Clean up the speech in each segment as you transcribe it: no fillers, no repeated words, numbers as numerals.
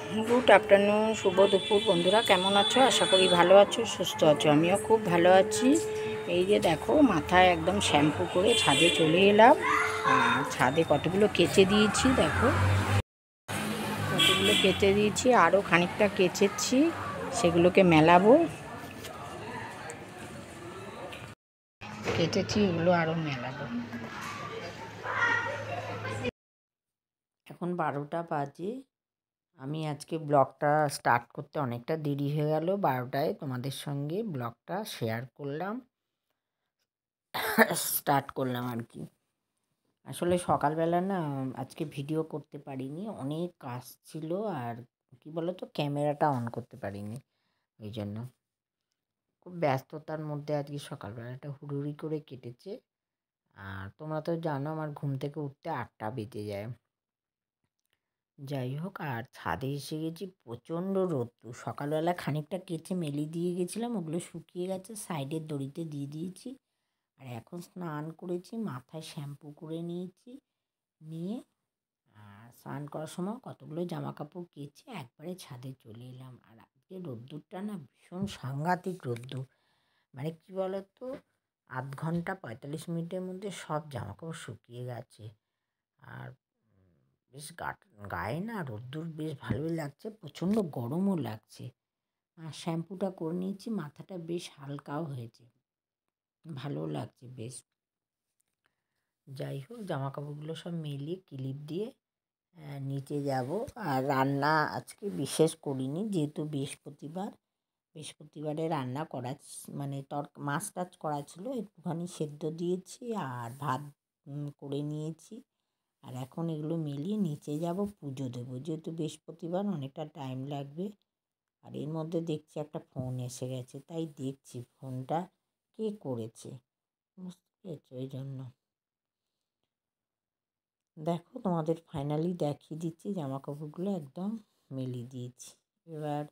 Good afternoon शुभ दुपुर बंधुरा केमन आछो आशा करी भालो आछो सुस्थ आछो आमिও खूब भालो आছি। এই যে দেখো মাথায় একদম শ্যাম্পু করে ছাদে চলে এলাম। আর ছাদে কতগুলো কেচে দিয়েছি, দেখো কতগুলো কেচে দিয়েছি, আরও খানিকটা কেচেছি, সেগুলোকে মেলাবো। কেচেছি, এগুলো আরও মেলাবো। এখন 12টা বাজে। আমি আজকে ব্লগটা স্টার্ট করতে অনেকটা দেরি হয়ে গেল। 12টায় তোমাদের সঙ্গে ব্লগটা শেয়ার করলাম, স্টার্ট করলাম আর কি। আসলে সকালবেলা না আজকে ভিডিও করতে পারিনি, অনেক কাজ ছিল। আর কি বলতো, ক্যামেরাটা অন করতে পারিনি, ওই জন্য খুব ব্যস্ততার মধ্যে আজকে সকালবেলাটা হুড়ুড়ি করে কেটেছে। আর তোমরা তো জানো আমার ঘুম থেকে উঠতে 8টা বেজে যায়। যাই হোক, আর ছাদে এসে গেছি, প্রচণ্ড রোদ্দুর। সকালবেলা খানিকটা কেচে মেলে দিয়ে গেছিলাম, ওগুলো শুকিয়ে গেছে, সাইডের দড়িতে দিয়ে দিয়েছি। আর এখন স্নান করেছি, মাথায় শ্যাম্পু করে নিয়েছি, নিয়ে আর স্নান করার সময় কতগুলো জামা কাপড় কেচে একবারে ছাদে চলে এলাম। আর আজকে রোদ্দুরটা না ভীষণ সাংঘাতিক রোদ্দুর, মানে কী বলতো, 8 ঘন্টা 45 মিনিটের মধ্যে সব জামা কাপড় শুকিয়ে গেছে। আর বেশ গায়ে না রোদ্দুর বেশ ভালোই লাগছে, প্রচণ্ড গরমও লাগছে। আর শ্যাম্পুটা করে নিয়েছি, মাথাটা বেশ হালকাও হয়েছে, ভালো লাগছে বেশ। যাই হোক, জামা কাপড়গুলো সব মেলিয়ে ক্লিপ দিয়ে নিচে যাব। আর রান্না আজকে বিশেষ করিনি, যেহেতু বৃহস্পতিবারে রান্না করা মানে মাছ টাছ করা ছিল, একটুখানি সেদ্ধ দিয়েছি আর ভাত করে নিয়েছি। আর এখন এগুলো মিলিয়ে নিচে যাব, পুজো দেবো, যেহেতু বৃহস্পতিবার অনেকটা টাইম লাগবে। আর এর মধ্যে দেখছি একটা ফোন এসে গেছে, তাই দেখছি ফোনটা কে করেছে, বুঝতে পেরেছো? ওই জন্য দেখো তোমাদের ফাইনালি দেখিয়ে দিচ্ছি, জামা কাপড়গুলো একদম মেলে দিয়েছি। এবার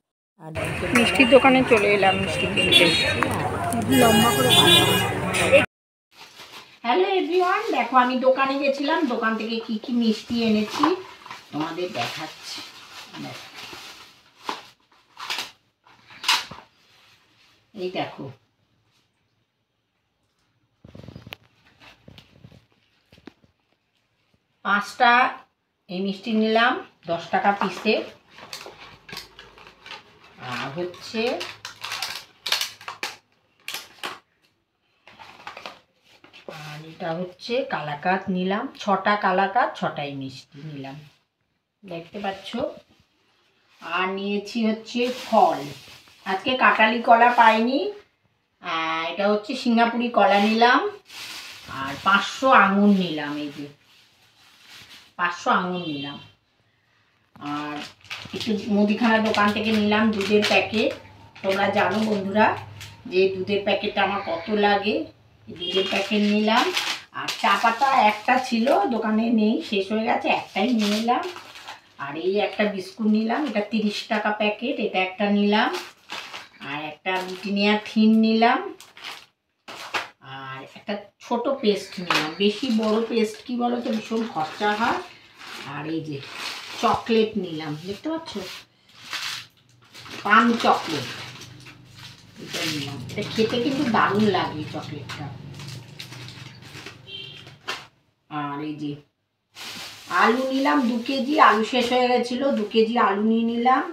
আর মিষ্টির দোকানে চলে এলাম, মিষ্টি কিনতে লম্বা করে। হ্যালো এভরিওয়ান, দেখো আমি দোকানে গেছিলাম, দোকান থেকে কি কি মিষ্টি এনেছি তোমাদের দেখাচ্ছি। এই দেখো, 5টা এই মিষ্টি নিলাম 10 টাকা পিসে। আর হচ্ছে আর এটা হচ্ছে কালাকাঁদ নিলাম, 6টা কালাকাঁদ, 6টাই মিষ্টি নিলাম, দেখতে পাচ্ছ। আর নিয়েছি হচ্ছে ফল, আজকে কাঁঠালি কলা পাইনি, এটা হচ্ছে সিঙ্গাপুরি কলা নিলাম। আর 500 আঙুর নিলাম, এই যে 500 আঙুর নিলাম। আর একটু মুদিখানার দোকান থেকে নিলাম দুধের প্যাকেট। তোমরা জানো বন্ধুরা যে দুধের প্যাকেটটা আমার কত লাগে, দুধের প্যাকেট নিলাম। আর চা পাতা একটা ছিল, দোকানে নেই, শেষ হয়ে গেছে, একটাই নিয়ে নিলাম। আর এই একটা বিস্কুট নিলাম, এটা 30 টাকা প্যাকেট, এটা একটা নিলাম। আর একটা ব্রিটানিয়া থিন নিলাম। আর একটা ছোট পেস্ট নিলাম, বেশি বড় পেস্ট কি বলো তো ভীষণ খরচা হয়। আর এই যে চকলেট নিলাম, দেখতে পাচ্ছ, পান চকলেট, এটা নিলাম। এটা খেতে কিন্তু দারুণ লাগে চকলেটটা। আর এই যে আলু নিলাম 2 কেজি, আলু শেষ হয়ে গেছিল, 2 কেজি আলু নিয়ে নিলাম।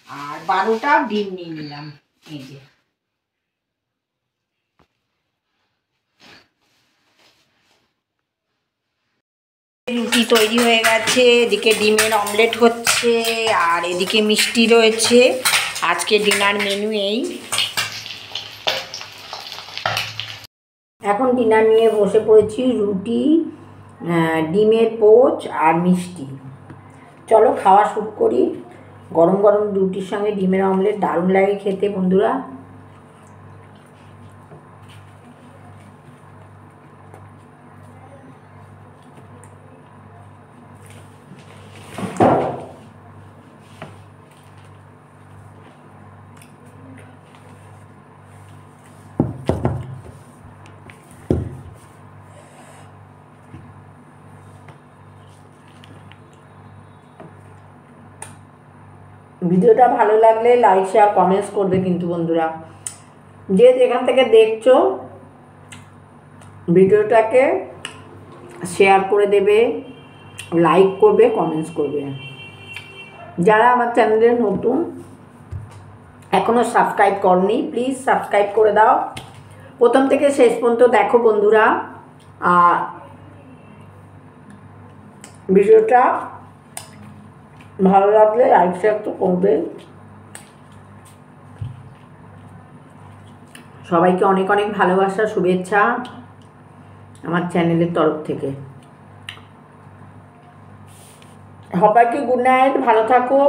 আর 12টা ডিম নিয়ে নিলাম। এই যে রুটি তৈরি হয়ে গেছে, এদিকে ডিমের অমলেট হচ্ছে, আর এদিকে মিষ্টি রয়েছে। আজকে ডিনার মেনু এই। এখন ডিনার নিয়ে বসে পড়েছি, রুটি, ডিমের পোচ আর মিষ্টি। চলো খাওয়া শুরু করি। গরম গরম রুটির সঙ্গে ডিমের অমলেট দারুণ লাগে খেতে বন্ধুরা। ভিডিওটা ভালো লাগলে লাইক শেয়ার কমেন্টস করবে কিন্তু বন্ধুরা, যে যেখান থেকে দেখছো ভিডিওটাকে শেয়ার করে দেবে, লাইক করবে, কমেন্টস করবে। যারা আমার চ্যানেলে নতুন এখনও সাবস্ক্রাইব করনি প্লিজ সাবস্ক্রাইব করে দাও, প্রথম থেকে শেষ পর্যন্ত দেখো বন্ধুরা। আর ভিডিওটা ভালো লাগলে লাইক শেয়ার তো করবে। সবাইকে অনেক অনেক ভালোবাসা, শুভেচ্ছা আমার চ্যানেলের তরফ থেকে। সবাইকে গুড নাইট, ভালো থাকো।